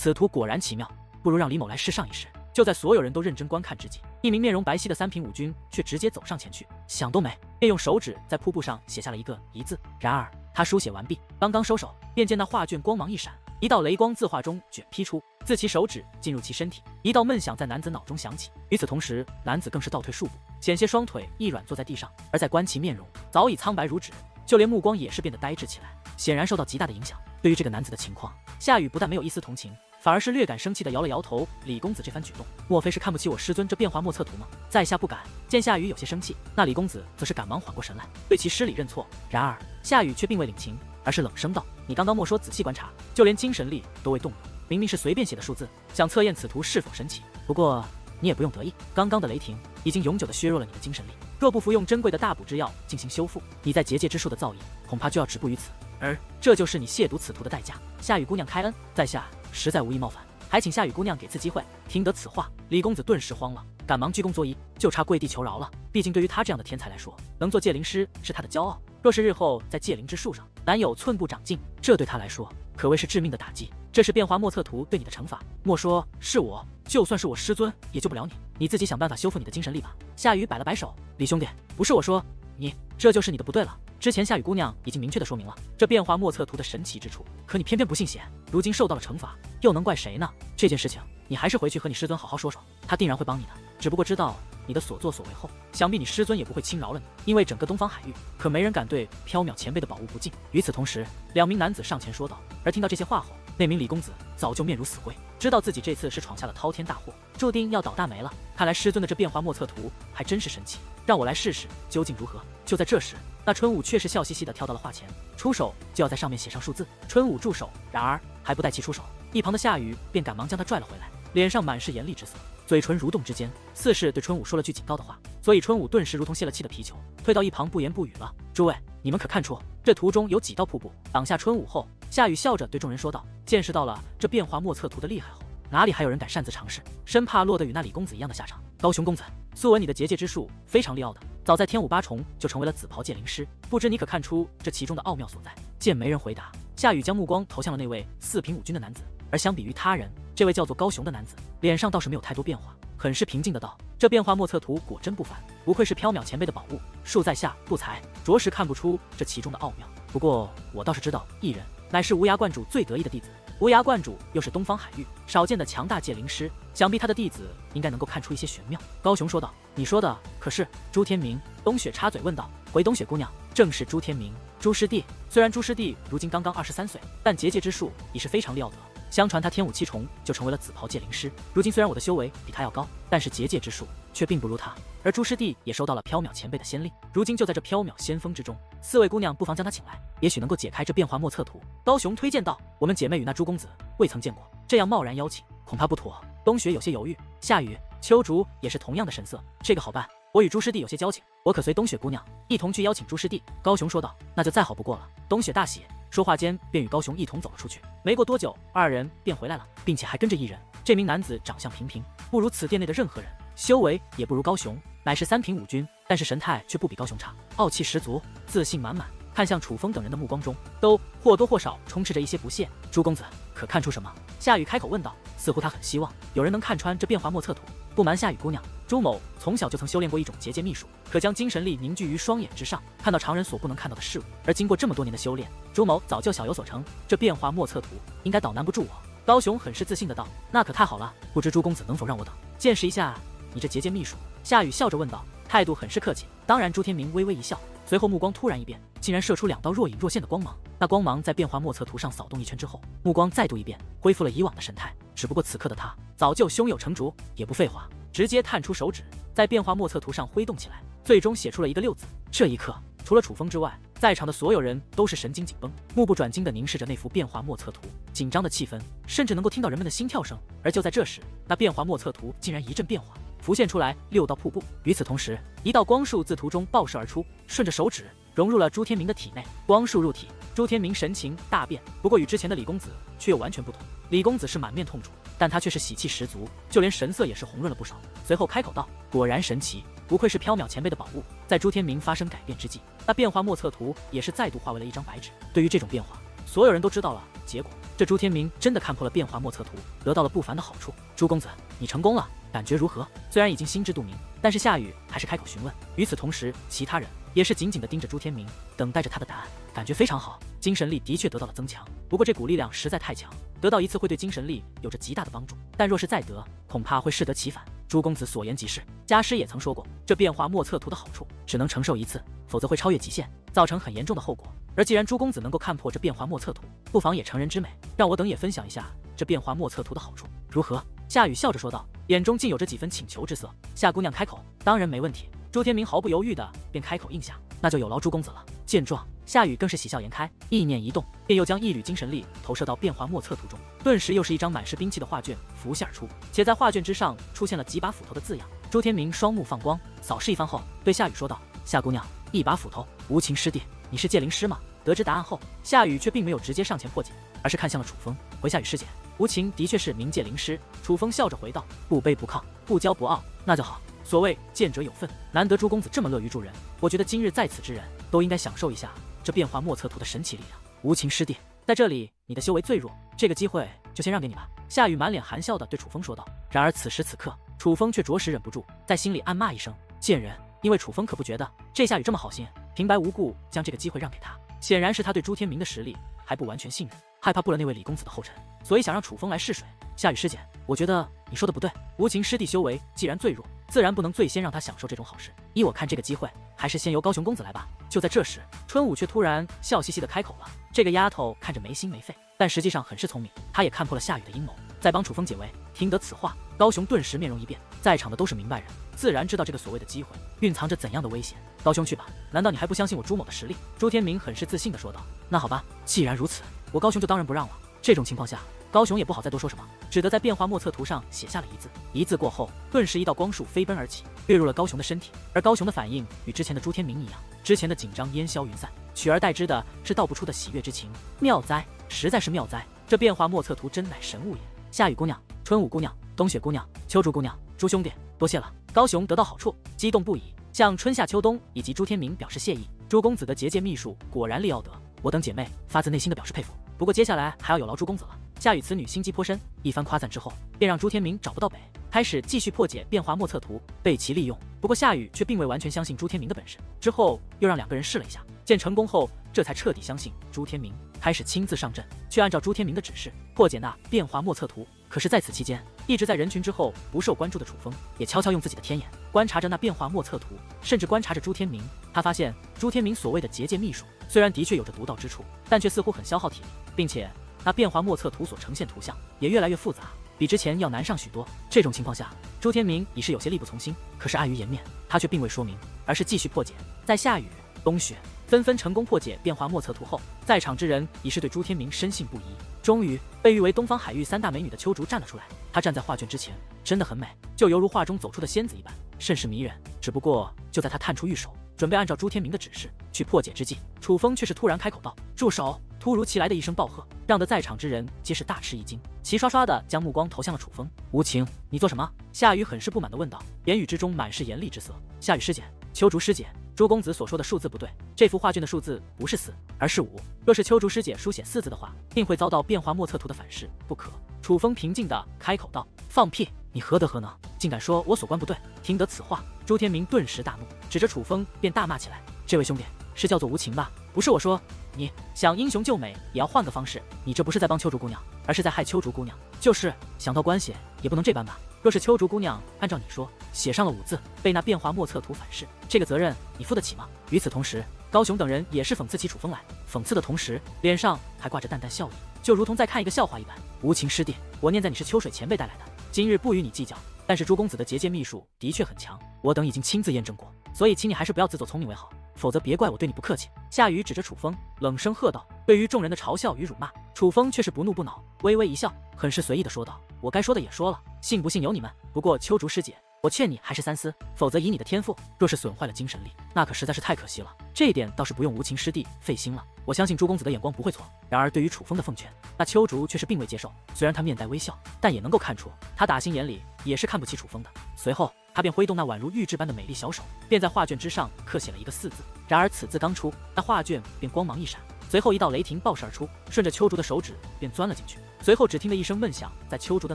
此图果然奇妙，不如让李某来试上一试。就在所有人都认真观看之际，一名面容白皙的三品武军却直接走上前去，想都没，便用手指在瀑布上写下了一个“一”字。然而他书写完毕，刚刚收手，便见那画卷光芒一闪，一道雷光自画中卷劈出，自其手指进入其身体。一道闷响在男子脑中响起。与此同时，男子更是倒退数步，险些双腿一软坐在地上。而在观其面容，早已苍白如纸，就连目光也是变得呆滞起来，显然受到极大的影响。对于这个男子的情况，夏雨不但没有一丝同情，反而是略感生气的摇了摇头。李公子这番举动，莫非是看不起我师尊这变化莫测图吗？在下不敢。见夏雨有些生气，那李公子则是赶忙缓过神来，对其施礼认错。然而夏雨却并未领情，而是冷声道：“你刚刚莫说仔细观察，就连精神力都未动用，明明是随便写的数字，想测验此图是否神奇。不过你也不用得意，刚刚的雷霆已经永久的削弱了你的精神力，若不服用珍贵的大补之药进行修复，你在结界之术的造诣恐怕就要止步于此。而这就是你亵渎此图的代价。夏雨姑娘开恩，在下实在无意冒犯，还请夏雨姑娘给次机会。”听得此话，李公子顿时慌了，赶忙鞠躬作揖，就差跪地求饶了。毕竟对于他这样的天才来说，能做界灵师是他的骄傲。若是日后在界灵之术上难有寸步长进，这对他来说可谓是致命的打击。这是变化莫测图对你的惩罚。莫说是我，就算是我师尊也救不了你，你自己想办法修复你的精神力吧。夏雨摆了摆手，李兄弟，不是我说你，这就是你的不对了。之前夏雨姑娘已经明确的说明了这变化莫测图的神奇之处，可你偏偏不信邪，如今受到了惩罚，又能怪谁呢？这件事情你还是回去和你师尊好好说说，他定然会帮你的。只不过知道你的所作所为后，想必你师尊也不会轻饶了你，因为整个东方海域可没人敢对缥缈前辈的宝物不敬。与此同时，两名男子上前说道。而听到这些话后，那名李公子早就面如死灰，知道自己这次是闯下了滔天大祸，注定要倒大霉了。看来师尊的这变化莫测图还真是神奇，让我来试试究竟如何。就在这时，那春武却是笑嘻嘻的跳到了画前，出手就要在上面写上数字。春武住手，然而还不待其出手，一旁的夏雨便赶忙将他拽了回来，脸上满是严厉之色，嘴唇蠕动之间，似是对春武说了句警告的话。所以春武顿时如同泄了气的皮球，退到一旁不言不语了。诸位，你们可看出这图中有几道瀑布？挡下春武后，夏雨笑着对众人说道。见识到了这变化莫测图的厉害后，哪里还有人敢擅自尝试，生怕落得与那李公子一样的下场。高雄公子，素闻你的结界之术非常利奥的，早在天武八重就成为了紫袍界灵师，不知你可看出这其中的奥妙所在？见没人回答，夏雨将目光投向了那位4品武军的男子，而相比于他人，这位叫做高雄的男子脸上倒是没有太多变化，很是平静的道：“这变化莫测图果真不凡，不愧是缥缈前辈的宝物，恕在下不才，着实看不出这其中的奥妙。不过我倒是知道，一人乃是无涯观主最得意的弟子，无涯观主又是东方海域少见的强大界灵师，想必他的弟子应该能够看出一些玄妙。”高雄说道：“你说的可是？”朱天明、冬雪插嘴问道：“回冬雪姑娘，正是朱天明，朱师弟。虽然朱师弟如今刚刚23岁，但结界之术已是非常了得。相传他天武7重就成为了紫袍界灵师，如今虽然我的修为比他要高，但是结界之术却并不如他。而朱师弟也收到了缥缈前辈的仙令，如今就在这缥缈仙锋之中。4位姑娘不妨将他请来，也许能够解开这变化莫测图。”高雄推荐道：“我们姐妹与那朱公子未曾见过，这样贸然邀请恐怕不妥。”冬雪有些犹豫，夏雨、秋竹也是同样的神色。这个好办，我与朱师弟有些交情，我可随冬雪姑娘一同去邀请朱师弟。”高雄说道：“那就再好不过了。”冬雪大喜，说话间便与高雄一同走了出去。没过多久，二人便回来了，并且还跟着一人。这名男子长相平平，不如此店内的任何人，修为也不如高雄，乃是3品武军，但是神态却不比高雄差，傲气十足，自信满满，看向楚风等人的目光中都或多或少充斥着一些不屑。“朱公子可看出什么？”夏雨开口问道，似乎他很希望有人能看穿这变化莫测图。不瞒夏雨姑娘，朱某从小就曾修炼过一种结界秘术，可将精神力凝聚于双眼之上，看到常人所不能看到的事物。而经过这么多年的修炼，朱某早就小有所成，这变化莫测图应该捣难不住我。高雄很是自信的道：“那可太好了，不知朱公子能否让我等见识一下你这结界秘术？”夏雨笑着问道，态度很是客气。当然，朱天明微微一笑，随后目光突然一变，竟然射出2道若隐若现的光芒。那光芒在变化莫测图上扫动一圈之后，目光再度一变，恢复了以往的神态。只不过此刻的他早就胸有成竹，也不废话，直接探出手指，在变化莫测图上挥动起来，最终写出了一个6字。这一刻，除了楚风之外，在场的所有人都是神经紧绷，目不转睛地凝视着那幅变化莫测图，紧张的气氛甚至能够听到人们的心跳声。而就在这时，那变化莫测图竟然一阵变化，浮现出来6道瀑布。与此同时，一道光束自图中爆射而出，顺着手指融入了朱天明的体内。光束入体，朱天明神情大变，不过与之前的李公子却又完全不同。李公子是满面痛楚，但他却是喜气十足，就连神色也是红润了不少。随后开口道：“果然神奇，不愧是缥缈前辈的宝物。”在朱天明发生改变之际，那变化莫测图也是再度化为了一张白纸。对于这种变化，所有人都知道了结果。这朱天明真的看破了变化莫测图，得到了不凡的好处。朱公子，你成功了，感觉如何？虽然已经心知肚明，但是夏雨还是开口询问。与此同时，其他人也是紧紧地盯着朱天明，等待着他的答案。感觉非常好，精神力的确得到了增强，不过这股力量实在太强，得到一次会对精神力有着极大的帮助，但若是再得，恐怕会适得其反。朱公子所言极是，家师也曾说过，这变化莫测图的好处只能承受一次，否则会超越极限，造成很严重的后果。而既然朱公子能够看破这变化莫测图，不妨也成人之美，让我等也分享一下这变化莫测图的好处，如何？夏雨笑着说道，眼中竟有着几分请求之色。夏姑娘开口，当然没问题。朱天明毫不犹豫的便开口应下，那就有劳朱公子了。见状，夏雨更是喜笑颜开，意念一动，便又将一缕精神力投射到变化莫测图中，顿时又是一张满是兵器的画卷浮现而出，且在画卷之上出现了几把斧头的字样。朱天明双目放光，扫视一番后，对夏雨说道：“夏姑娘，一把斧头，无情师弟，你是剑灵师吗？”得知答案后，夏雨却并没有直接上前破解，而是看向了楚风，回夏雨师姐，无情的确是冥界灵师。楚风笑着回道：“不卑不亢，不骄不傲，那就好。所谓见者有份，难得朱公子这么乐于助人，我觉得今日在此之人都应该享受一下这变化莫测图的神奇力量。无情师弟，在这里你的修为最弱，这个机会就先让给你吧。”夏雨满脸含笑地对楚风说道。然而此时此刻，楚风却着实忍不住在心里暗骂一声：“贱人！”因为楚风可不觉得这夏雨这么好心，平白无故将这个机会让给他，显然是他对朱天明的实力还不完全信任，害怕步了那位李公子的后尘，所以想让楚风来试水。夏雨师姐，我觉得你说的不对，无情师弟修为既然最弱，自然不能最先让他享受这种好事。依我看，这个机会还是先由高雄公子来吧。就在这时，春武却突然笑嘻嘻的开口了。这个丫头看着没心没肺，但实际上很是聪明，她也看破了夏雨的阴谋，在帮楚风解围。听得此话，高雄顿时面容一变，在场的都是明白人，自然知道这个所谓的机会蕴藏着怎样的危险。高兄去吧，难道你还不相信我朱某的实力？朱天明很是自信的说道。那好吧，既然如此，我高雄就当仁不让了。这种情况下，高雄也不好再多说什么，只得在变化莫测图上写下了一字。一字过后，顿时一道光束飞奔而起，跃入了高雄的身体。而高雄的反应与之前的朱天明一样，之前的紧张烟消云散，取而代之的是道不出的喜悦之情。妙哉，实在是妙哉！这变化莫测图真乃神物也。夏雨姑娘、春武姑娘、冬雪姑娘、秋竹姑娘，朱兄弟多谢了。高雄得到好处，激动不已，向春夏秋冬以及朱天明表示谢意。朱公子的结界秘术果然利奥德，我等姐妹发自内心的表示佩服。不过接下来还要有劳朱公子了。夏雨此女心机颇深，一番夸赞之后，便让朱天明找不到北，开始继续破解变化莫测图，被其利用。不过夏雨却并未完全相信朱天明的本事，之后又让两个人试了一下，见成功后，这才彻底相信朱天明，开始亲自上阵，去按照朱天明的指示破解那变化莫测图。可是在此期间，一直在人群之后不受关注的楚风，也悄悄用自己的天眼观察着那变化莫测图，甚至观察着朱天明。他发现朱天明所谓的结界秘术，虽然的确有着独到之处，但却似乎很消耗体力，并且那变化莫测图所呈现图像也越来越复杂，比之前要难上许多。这种情况下，朱天明已是有些力不从心，可是碍于颜面，他却并未说明，而是继续破解。在夏雨、冬雪纷纷成功破解变化莫测图后，在场之人已是对朱天明深信不疑。终于，被誉为东方海域三大美女的秋竹站了出来，她站在画卷之前，真的很美，就犹如画中走出的仙子一般，甚是迷人。只不过，就在她探出玉手，准备按照朱天明的指示去破解之际，楚风却是突然开口道：“住手！”突如其来的一声暴喝，让得在场之人皆是大吃一惊，齐刷刷的将目光投向了楚风。无情，你做什么？夏雨很是不满的问道，言语之中满是严厉之色。夏雨师姐，秋竹师姐，朱公子所说的数字不对，这幅画卷的数字不是4，而是5。若是秋竹师姐书写4字的话，定会遭到变化莫测图的反噬，不可。楚风平静的开口道：“放屁！你何德何能，竟敢说我所观不对？”听得此话，朱天明顿时大怒，指着楚风便大骂起来：“这位兄弟，是叫做无情吧？不是我说。你想英雄救美也要换个方式，你这不是在帮秋竹姑娘，而是在害秋竹姑娘。就是想到关系也不能这般吧？若是秋竹姑娘按照你说写上了5字，被那变化莫测图反噬，这个责任你负得起吗？”与此同时，高雄等人也是讽刺起楚风来，讽刺的同时，脸上还挂着淡淡笑意，就如同在看一个笑话一般。无情师弟，我念在你是秋水前辈带来的，今日不与你计较。但是朱公子的结界秘术的确很强，我等已经亲自验证过，所以请你还是不要自作聪明为好，否则别怪我对你不客气。夏雨指着楚风，冷声喝道。对于众人的嘲笑与辱骂，楚风却是不怒不恼，微微一笑，很是随意的说道：“我该说的也说了，信不信由你们。不过秋竹师姐，我劝你还是三思，否则以你的天赋，若是损坏了精神力，那可实在是太可惜了。这一点倒是不用无情师弟费心了，我相信朱公子的眼光不会错。”然而对于楚风的奉劝，那秋竹却是并未接受，虽然他面带微笑，但也能够看出他打心眼里也是看不起楚风的。随后他便挥动那宛如玉质般的美丽小手，便在画卷之上刻写了一个4字。然而此字刚出，那画卷便光芒一闪，随后一道雷霆爆射而出，顺着秋竹的手指便钻了进去。随后只听得一声闷响在秋竹的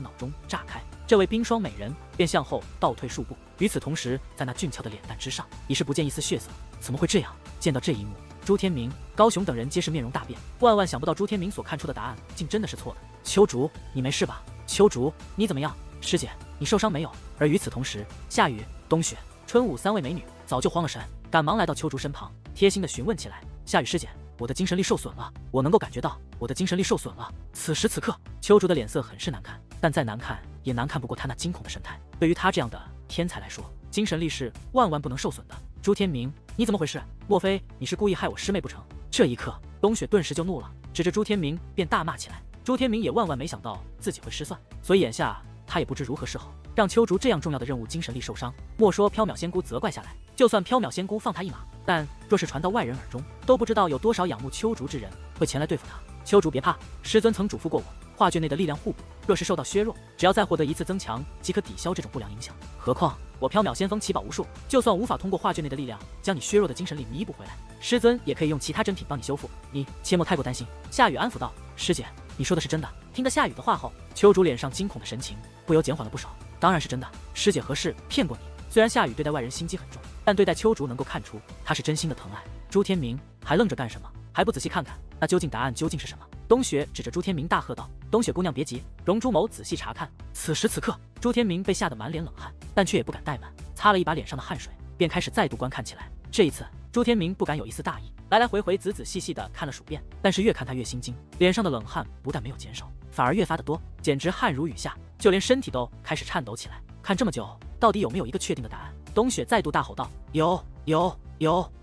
脑中炸开，这位冰霜美人便向后倒退数步。与此同时，在那俊俏的脸蛋之上已是不见一丝血色。怎么会这样？见到这一幕，朱天明、高雄等人皆是面容大变，万万想不到朱天明所看出的答案竟真的是错的。秋竹，你没事吧？秋竹，你怎么样？师姐，你受伤没有？而与此同时，夏雨、冬雪、春舞3位美女早就慌了神，赶忙来到秋竹身旁，贴心的询问起来：“夏雨师姐，我的精神力受损了，我能够感觉到我的精神力受损了。”此时此刻，秋竹的脸色很是难看，但再难看也难看不过她那惊恐的神态。对于她这样的天才来说，精神力是万万不能受损的。朱天明，你怎么回事？莫非你是故意害我师妹不成？这一刻，冬雪顿时就怒了，指着朱天明便大骂起来。朱天明也万万没想到自己会失算，所以眼下他也不知如何是好，让秋竹这样重要的任务精神力受伤。莫说缥缈仙姑责怪下来，就算缥缈仙姑放他一马，但若是传到外人耳中，都不知道有多少仰慕秋竹之人会前来对付他。秋竹别怕，师尊曾嘱咐过我，画卷内的力量互补，若是受到削弱，只要再获得一次增强，即可抵消这种不良影响。何况我缥缈仙锋奇宝无数，就算无法通过画卷内的力量将你削弱的精神力弥补回来，师尊也可以用其他珍品帮你修复，你切莫太过担心。夏雨安抚道：“师姐，你说的是真的？”听得夏雨的话后，秋竹脸上惊恐的神情不由减缓了不少。当然是真的，师姐何事骗过你？虽然夏雨对待外人心机很重，但对待秋竹能够看出他是真心的疼爱。朱天明，还愣着干什么？还不仔细看看，那究竟答案究竟是什么？冬雪指着朱天明大喝道：“冬雪姑娘别急，容朱某仔细查看。”此时此刻，朱天明被吓得满脸冷汗，但却也不敢怠慢，擦了一把脸上的汗水，便开始再度观看起来。这一次，朱天明不敢有一丝大意，来来回回仔仔细细地看了数遍，但是越看他越心惊，脸上的冷汗不但没有减少，反而越发的多，简直汗如雨下，就连身体都开始颤抖起来。看这么久，到底有没有一个确定的答案？冬雪再度大吼道：“有！”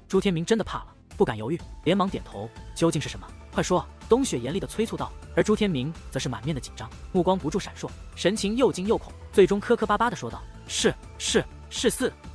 朱天明真的怕了，不敢犹豫，连忙点头。究竟是什么？快说！冬雪严厉地催促道。而朱天明则是满面的紧张，目光不住闪烁，神情又惊又恐，最终磕磕巴巴地说道：“是4。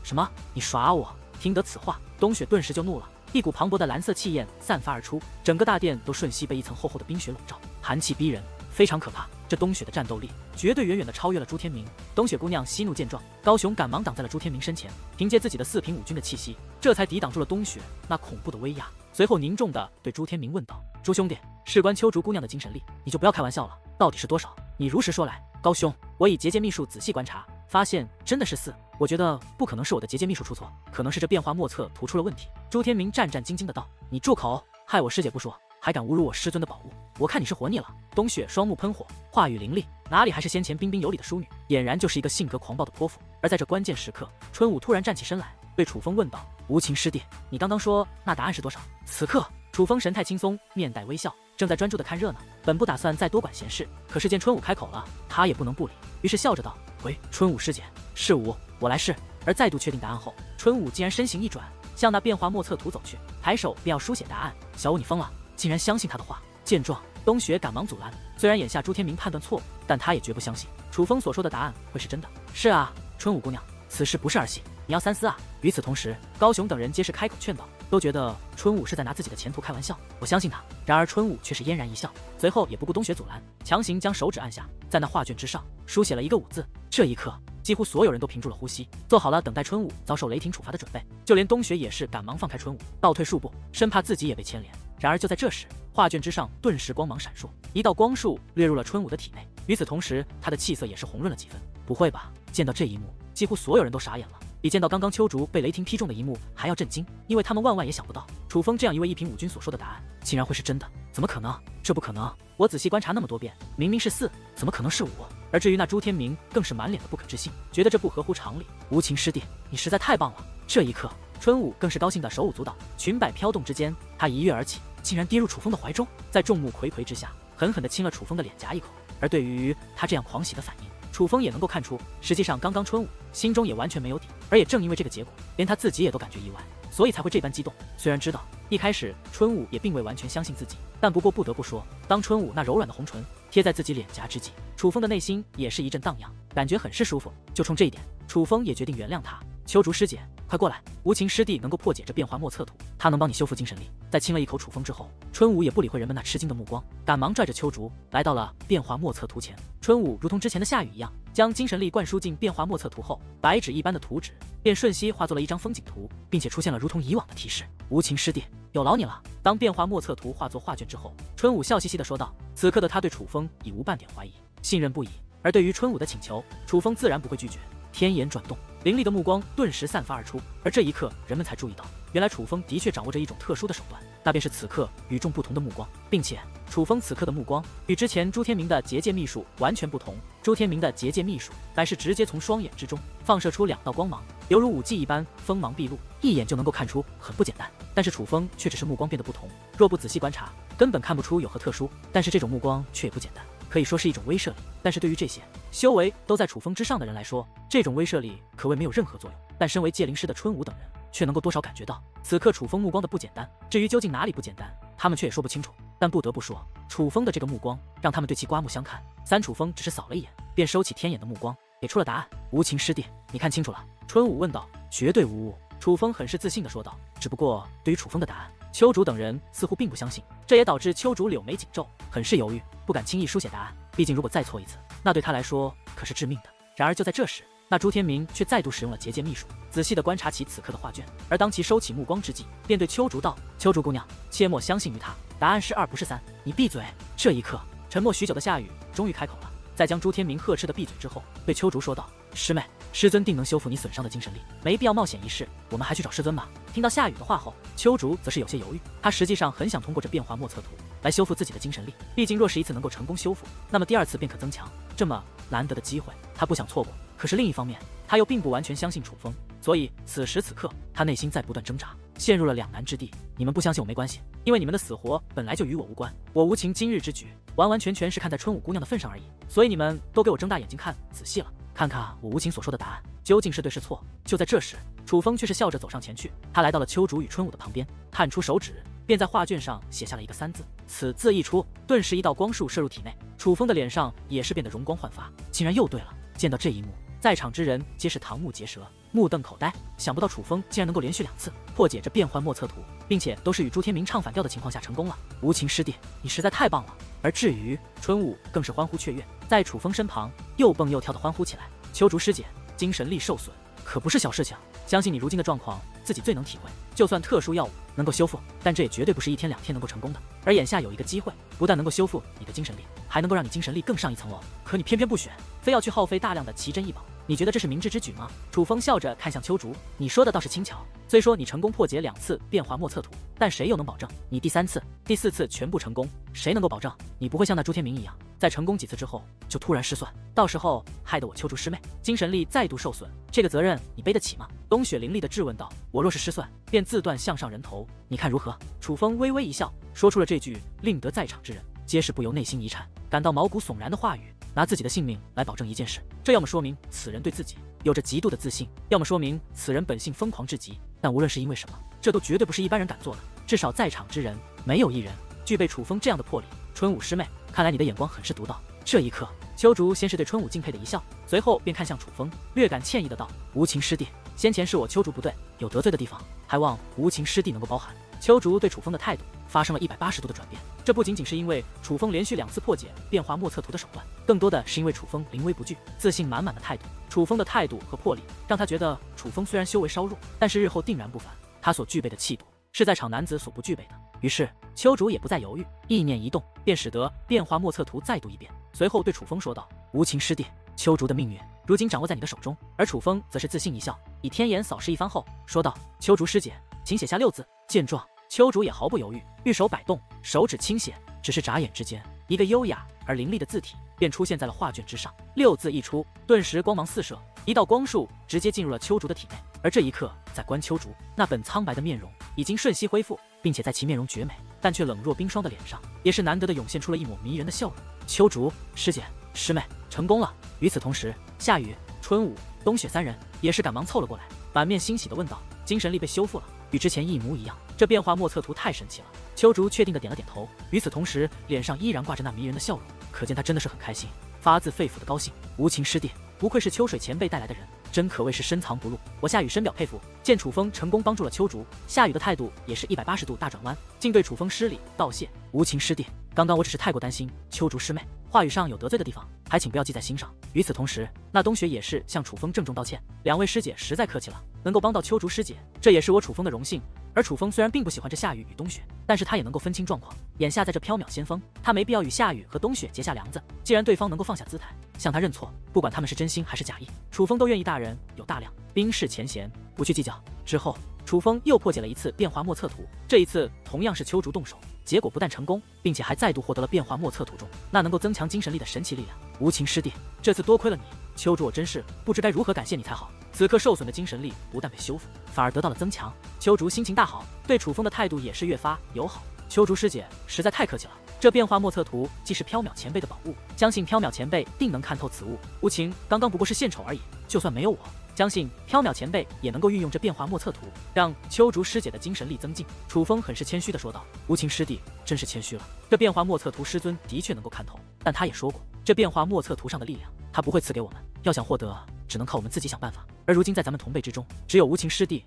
什么？你耍我？”听得此话，冬雪顿时就怒了，一股磅礴的蓝色气焰散发而出，整个大殿都瞬息被一层厚厚的冰雪笼罩，寒气逼人，非常可怕。这冬雪的战斗力绝对远远地超越了朱天明。冬雪姑娘息怒见状，高雄赶忙挡在了朱天明身前，凭借自己的4品5军的气息，这才抵挡住了冬雪那恐怖的威压。随后凝重地对朱天明问道：“朱兄弟，事关秋竹姑娘的精神力，你就不要开玩笑了，到底是多少？你如实说来。”高兄，我以结界秘术仔细观察，发现真的是4。我觉得不可能是我的结界秘术出错，可能是这变化莫测图出了问题。朱天明战战兢兢的道：“你住口！害我师姐不说，还敢侮辱我师尊的宝物，我看你是活腻了。”冬雪双目喷火，话语凌厉，哪里还是先前彬彬有礼的淑女，俨然就是一个性格狂暴的泼妇。而在这关键时刻，春武突然站起身来，对楚风问道：“无情师弟，你刚刚说那答案是多少？”此刻，楚风神态轻松，面带微笑，正在专注的看热闹，本不打算再多管闲事，可是见春武开口了，他也不能不理，于是笑着道：“回，春武师姐，是5，我来试。”而再度确定答案后，春武竟然身形一转，向那变化莫测图走去，抬手便要书写答案。小武，你疯了，竟然相信他的话！见状，冬雪赶忙阻拦。虽然眼下朱天明判断错误，但他也绝不相信楚风所说的答案会是真的。是啊，春武姑娘，此事不是儿戏，你要三思啊！与此同时，高雄等人皆是开口劝导，都觉得春武是在拿自己的前途开玩笑，不相信他。然而春武却是嫣然一笑，随后也不顾冬雪阻拦，强行将手指按下，在那画卷之上书写了一个武字。这一刻，几乎所有人都屏住了呼吸，做好了等待春武遭受雷霆处罚的准备。就连冬雪也是赶忙放开春武，倒退数步，生怕自己也被牵连。然而就在这时，画卷之上顿时光芒闪烁，一道光束掠入了春武的体内。与此同时，他的气色也是红润了几分。不会吧？见到这一幕，几乎所有人都傻眼了，比见到刚刚秋竹被雷霆劈中的一幕还要震惊，因为他们万万也想不到，楚风这样一位1品5军所说的答案，竟然会是真的。怎么可能？这不可能！我仔细观察那么多遍，明明是4，怎么可能是5？而至于那朱天明，更是满脸的不可置信，觉得这不合乎常理。无情师弟，你实在太棒了！这一刻，春武更是高兴的手舞足蹈，裙摆飘动之间，他一跃而起，竟然跌入楚风的怀中，在众目睽睽之下，狠狠地亲了楚风的脸颊一口。而对于他这样狂喜的反应，楚风也能够看出，实际上刚刚春武心中也完全没有底，而也正因为这个结果，连他自己也都感觉意外，所以才会这般激动。虽然知道一开始春武也并未完全相信自己，但不过不得不说，当春武那柔软的红唇贴在自己脸颊之际，楚风的内心也是一阵荡漾，感觉很是舒服。就冲这一点，楚风也决定原谅他。秋竹师姐，快过来！无情师弟能够破解这变化莫测图，他能帮你修复精神力。在亲了一口楚风之后，春武也不理会人们那吃惊的目光，赶忙拽着秋竹来到了变化莫测图前。春武如同之前的夏雨一样，将精神力灌输进变化莫测图后，白纸一般的图纸便瞬息化作了一张风景图，并且出现了如同以往的提示：无情师弟，有劳你了。当变化莫测图化作画卷之后，春武笑嘻嘻地说道：“此刻的他对楚风已无半点怀疑，信任不已。而对于春武的请求，楚风自然不会拒绝。”天眼转动，凌厉的目光顿时散发而出。而这一刻，人们才注意到，原来楚风的确掌握着一种特殊的手段，那便是此刻与众不同的目光，并且楚风此刻的目光与之前朱天明的结界秘术完全不同。朱天明的结界秘术乃是直接从双眼之中放射出2道光芒，犹如武技一般，锋芒毕露，一眼就能够看出很不简单。但是楚风却只是目光变得不同，若不仔细观察，根本看不出有何特殊。但是这种目光却也不简单，可以说是一种威慑力。但是对于这些修为都在楚风之上的人来说，这种威慑力可谓没有任何作用。但身为界灵师的春武等人，却能够多少感觉到此刻楚风目光的不简单。至于究竟哪里不简单，他们却也说不清楚。但不得不说，楚风的这个目光让他们对其刮目相看。三楚风只是扫了一眼，便收起天眼的目光，给出了答案：无情师弟，你看清楚了？春武问道。绝对无误。楚风很是自信地说道。只不过对于楚风的答案，秋竹等人似乎并不相信，这也导致秋竹柳眉紧皱，很是犹豫，不敢轻易书写答案。毕竟如果再错一次，那对他来说可是致命的。然而就在这时，那朱天明却再度使用了结界秘术，仔细地观察起此刻的画卷。而当其收起目光之际，便对秋竹道：“秋竹姑娘，切莫相信于他，答案是2不是3，你闭嘴。”这一刻，沉默许久的夏雨终于开口了，在将朱天明呵斥的闭嘴之后，对秋竹说道：“师妹，师尊定能修复你损伤的精神力，没必要冒险一试，我们还去找师尊吧。”听到夏雨的话后，秋竹则是有些犹豫，他实际上很想通过这变化莫测图来修复自己的精神力，毕竟若是一次能够成功修复，那么第2次便可增强，这么难得的机会，他不想错过。可是另一方面，他又并不完全相信楚风，所以此时此刻，他内心在不断挣扎，陷入了两难之地。你们不相信我没关系，因为你们的死活本来就与我无关，我无情今日之举，完完全全是看在春武姑娘的份上而已。所以你们都给我睁大眼睛看仔细了，看看我无情所说的答案究竟是对是错。就在这时，楚风却是笑着走上前去，他来到了秋竹与春武的旁边，探出手指，便在画卷上写下了一个3字。此字一出，顿时一道光束射入体内，楚风的脸上也是变得容光焕发，竟然又对了。见到这一幕，在场之人皆是瞠目结舌，目瞪口呆。想不到楚风竟然能够连续2次破解这变幻莫测图，并且都是与朱天明唱反调的情况下成功了。无情师弟，你实在太棒了！而至于春武，更是欢呼雀跃，在楚风身旁又蹦又跳的欢呼起来。秋竹师姐，精神力受损可不是小事情，相信你如今的状况自己最能体会。就算特殊药物能够修复，但这也绝对不是1天2天能够成功的。而眼下有一个机会，不但能够修复你的精神力，还能够让你精神力更上一层楼。可你偏偏不选，非要去耗费大量的奇珍异宝，你觉得这是明智之举吗？楚风笑着看向秋竹，你说的倒是轻巧。虽说你成功破解2次变化莫测图，但谁又能保证你第3次、第4次全部成功？谁能够保证你不会像那朱天明一样，在成功几次之后就突然失算，到时候害得我秋竹师妹精神力再度受损，这个责任你背得起吗？冬雪凌厉地质问道。我若是失算，便自断项上人头，你看如何？楚风微微一笑，说出了这句令得在场之人皆是不由内心一颤，感到毛骨悚然的话语。拿自己的性命来保证一件事，这要么说明此人对自己有着极度的自信，要么说明此人本性疯狂至极。但无论是因为什么，这都绝对不是一般人敢做的。至少在场之人没有一人具备楚风这样的魄力。春武师妹，看来你的眼光很是独到。这一刻，秋竹先是对春武敬佩的一笑，随后便看向楚风，略感歉意的道：无情师弟，先前是我秋竹不对，有得罪的地方，还望无情师弟能够包涵。秋竹对楚风的态度发生了180度的转变，这不仅仅是因为楚风连续2次破解变化莫测图的手段，更多的是因为楚风临危不惧、自信满满的态度。楚风的态度和魄力让他觉得楚风虽然修为稍弱，但是日后定然不凡。他所具备的气度是在场男子所不具备的。于是秋竹也不再犹豫，意念一动，便使得变化莫测图再度一变，随后对楚风说道：无情师弟，秋竹的命运如今掌握在你的手中。而楚风则是自信一笑，以天眼扫视一番后说道：秋竹师姐，请写下6字。见状，秋竹也毫不犹豫，玉手摆动，手指轻写，只是眨眼之间，一个优雅而凌厉的字体便出现在了画卷之上。6字一出，顿时光芒四射，一道光束直接进入了秋竹的体内。而这一刻，在观秋竹那本苍白的面容已经瞬息恢复，并且在其面容绝美但却冷若冰霜的脸上，也是难得的涌现出了一抹迷人的笑容。秋竹师姐、师妹成功了。与此同时，夏雨、春武、冬雪3人也是赶忙凑了过来，满面欣喜地问道：精神力被修复了，与之前一模一样，这变化莫测图太神奇了。秋竹确定地点了点头，与此同时脸上依然挂着那迷人的笑容，可见他真的是很开心，发自肺腑的高兴。无情师弟，不愧是秋水前辈带来的人，真可谓是深藏不露。我夏雨深表佩服。见楚风成功帮助了秋竹，夏雨的态度也是180度大转弯，竟对楚风施礼道谢。无情师弟，刚刚我只是太过担心秋竹师妹，话语上有得罪的地方，还请不要记在心上。与此同时，那冬雪也是向楚风郑重道歉，两位师姐实在客气了，能够帮到秋竹师姐，这也是我楚风的荣幸。而楚风虽然并不喜欢这夏雨与冬雪，但是他也能够分清状况。眼下在这缥缈先锋，他没必要与夏雨和冬雪结下梁子。既然对方能够放下姿态，向他认错，不管他们是真心还是假意，楚风都愿意。大人有大量，冰释前嫌，不去计较。之后，楚风又破解了一次变化莫测图，这一次同样是秋竹动手，结果不但成功，并且还再度获得了变化莫测图中那能够增强精神力的神奇力量。无情师弟，这次多亏了你，秋竹我真是不知该如何感谢你才好。此刻受损的精神力不但被修复，反而得到了增强。秋竹心情大好，对楚风的态度也是越发友好。秋竹师姐实在太客气了，这变化莫测图既是缥缈前辈的宝物，相信缥缈前辈定能看透此物。无情刚刚不过是献丑而已，就算没有我，相信缥缈前辈也能够运用这变化莫测图，让秋竹师姐的精神力增进。楚风很是谦虚的说道：“无情师弟真是谦虚了，这变化莫测图师尊的确能够看透，但他也说过，这变化莫测图上的力量，他不会赐给我们，要想获得，只能靠我们自己想办法。而如今在咱们同辈之中，只有无情师弟，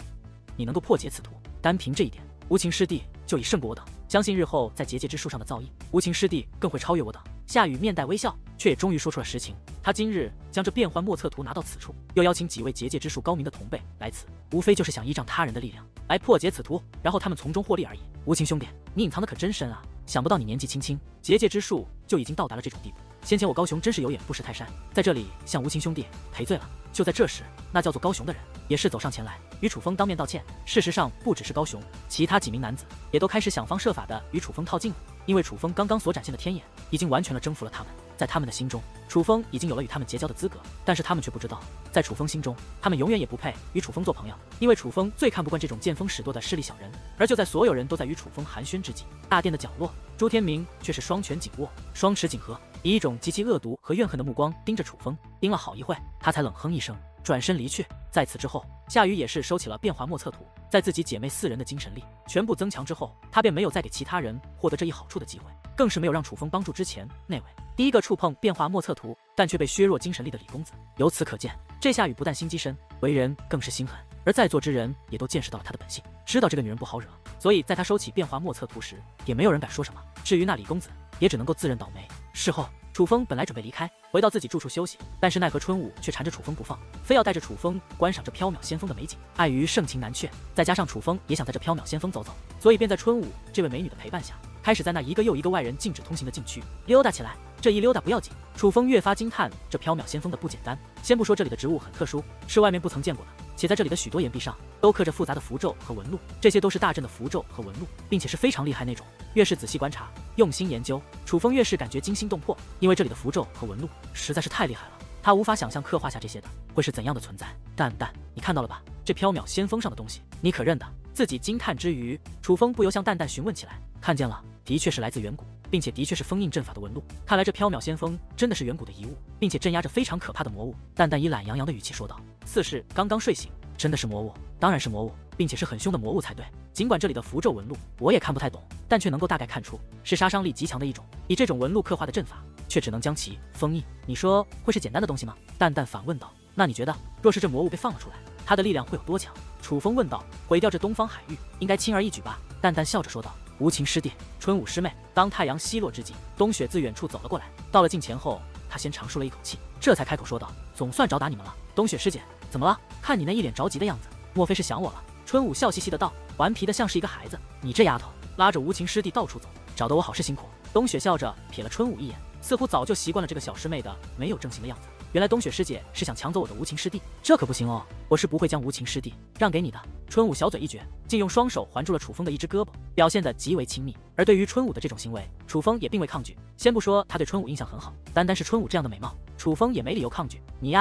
你能够破解此图，单凭这一点，无情师弟就已胜过我等。相信日后在结界之术上的造诣，无情师弟更会超越我等。”夏雨面带微笑，却也终于说出了实情。他今日将这变幻莫测图拿到此处，又邀请几位结界之术高明的同辈来此，无非就是想依仗他人的力量来破解此图，然后他们从中获利而已。无情兄弟，你隐藏的可真深啊！想不到你年纪轻轻，结界之术就已经到达了这种地步。先前我高雄真是有眼不识泰山，在这里向无情兄弟赔罪了。就在这时，那叫做高雄的人也是走上前来，与楚风当面道歉。事实上，不只是高雄，其他几名男子也都开始想方设法的与楚风套近乎，因为楚风刚刚所展现的天眼，已经完全了征服了他们。在他们的心中，楚风已经有了与他们结交的资格，但是他们却不知道，在楚风心中，他们永远也不配与楚风做朋友，因为楚风最看不惯这种见风使舵的势利小人。而就在所有人都在与楚风寒暄之际，大殿的角落，朱天明却是双拳紧握，双持紧合，以一种极其恶毒和怨恨的目光盯着楚风，盯了好一会，他才冷哼一声，转身离去。在此之后，夏雨也是收起了变化莫测图，在自己姐妹4人的精神力全部增强之后，他便没有再给其他人获得这一好处的机会，更是没有让楚风帮助之前那位第一个触碰变化莫测图但却被削弱精神力的李公子。由此可见，这夏雨不但心机深，为人更是心狠，而在座之人也都见识到了他的本性，知道这个女人不好惹，所以在他收起变化莫测图时，也没有人敢说什么。至于那李公子，也只能够自认倒霉。事后，楚风本来准备离开，回到自己住处休息，但是奈何春武却缠着楚风不放，非要带着楚风观赏这缥缈仙风的美景。碍于盛情难却，再加上楚风也想在这缥缈仙风走走，所以便在春武这位美女的陪伴下，开始在那一个又一个外人禁止通行的禁区溜达起来。这一溜达不要紧，楚风越发惊叹这缥缈仙风的不简单。先不说这里的植物很特殊，是外面不曾见过的，且在这里的许多岩壁上都刻着复杂的符咒和纹路，这些都是大阵的符咒和纹路，并且是非常厉害那种。越是仔细观察，用心研究，楚风越是感觉惊心动魄，因为这里的符咒和纹路实在是太厉害了，他无法想象刻画下这些的会是怎样的存在。蛋，你看到了吧？这缥缈仙风上的东西，你可认得？自己惊叹之余，楚风不由向蛋询问起来。看见了，的确是来自远古，并且的确是封印阵法的纹路。看来这缥缈仙风真的是远古的遗物，并且镇压着非常可怕的魔物。蛋以懒洋洋的语气说道：“似是刚刚睡醒，真的是魔物？当然是魔物，并且是很凶的魔物才对。尽管这里的符咒纹路我也看不太懂，但却能够大概看出是杀伤力极强的一种。以这种纹路刻画的阵法，却只能将其封印。你说会是简单的东西吗？”蛋反问道：“那你觉得，若是这魔物被放了出来，它的力量会有多强？”楚风问道：“毁掉这东方海域，应该轻而易举吧？”蛋笑着说道：“无情师弟，春武师妹。”当太阳西落之际，冬雪自远处走了过来，到了近前后，他先长舒了一口气，这才开口说道：“总算找打你们了。冬雪师姐，怎么了？看你那一脸着急的样子，莫非是想我了？”春武笑嘻嘻的道，顽皮的像是一个孩子。你这丫头拉着无情师弟到处走，找得我好是辛苦。冬雪笑着瞥了春武一眼，似乎早就习惯了这个小师妹的没有正形的样子。原来冬雪师姐是想抢走我的无情师弟，这可不行哦，我是不会将无情师弟让给你的。春武小嘴一撅，竟用双手环住了楚风的一只胳膊，表现得极为亲密。而对于春武的这种行为，楚风也并未抗拒。先不说他对春武印象很好，单是春武这样的美貌，楚风也没理由抗拒。你